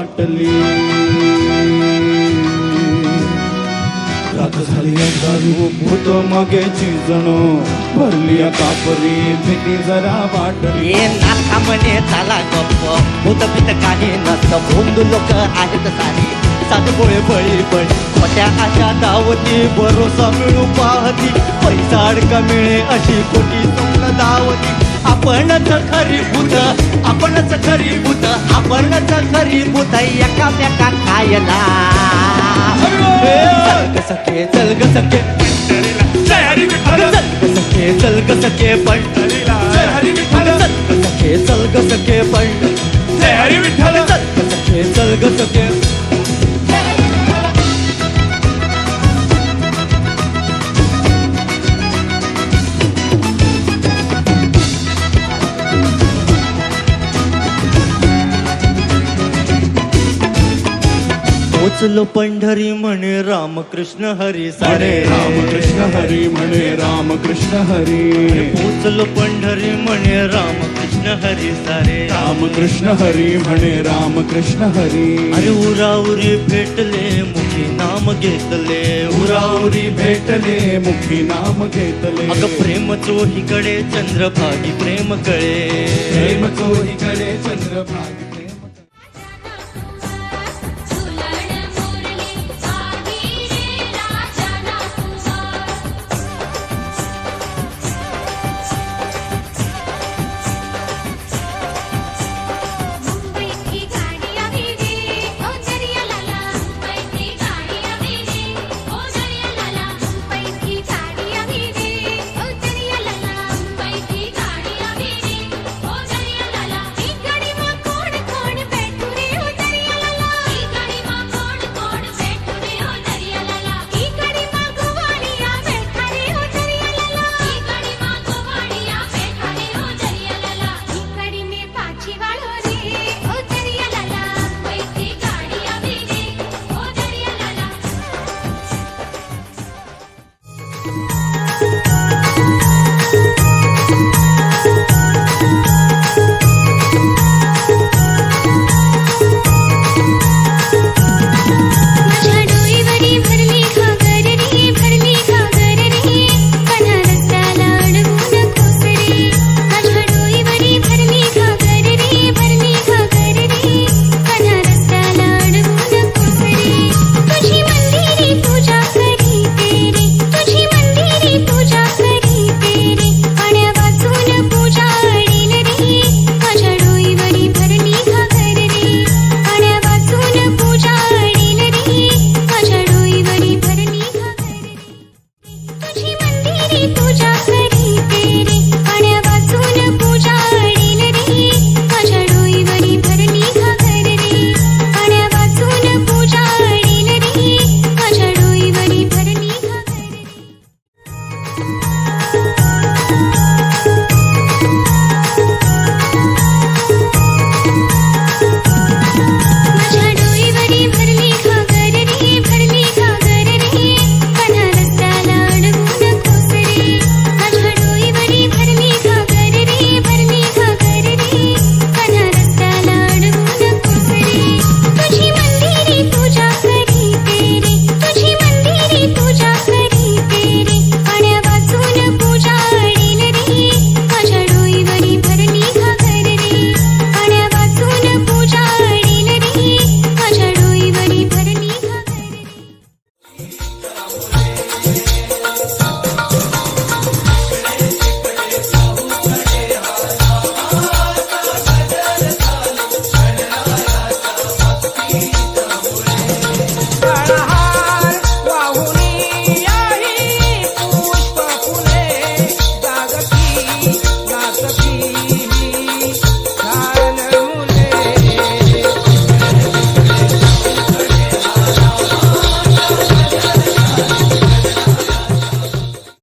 वाटली. रात झाली अंधारू भूत मागेची जण भरली कापरी भीती जरा वाटली. ये नाथा म्हणे चाला गप्प भूत भीत काही नसतं भोंदू लोक आहेत सारी साधगोळे बळी बळी खोट्या आशा दावती भरोसा मिळू पाहती पैसा अडका मिळे अशी खोटी स्वप्न दावती. आपणच खरी भूत आपणच खरी भूत आपणच खरी भूत एकामेका खायला. चल ग सखे चल ग सखे चल ग सखे चल ग सखे पंढरीला चल ग सखे चल ग सखे पंढरीला चल ग सखे चल ग सखे. पोचलो पंढरी म्हणे रामकृष्ण हरी सारे रामकृष्ण हरी म्हणे रामकृष्ण हरी. पोचलो पंढरी म्हणे रामकृष्ण हरी सारे रामकृष्ण हरी म्हणे रामकृष्ण हरी. अरे उराउरी भेटले मुखी नाम घेतले उराउरी भेटले मुखी नाम घेतले. अग प्रेम चोहीकडे चंद्रभागी प्रेम कळे प्रेम चोहीकडे चंद्रभागी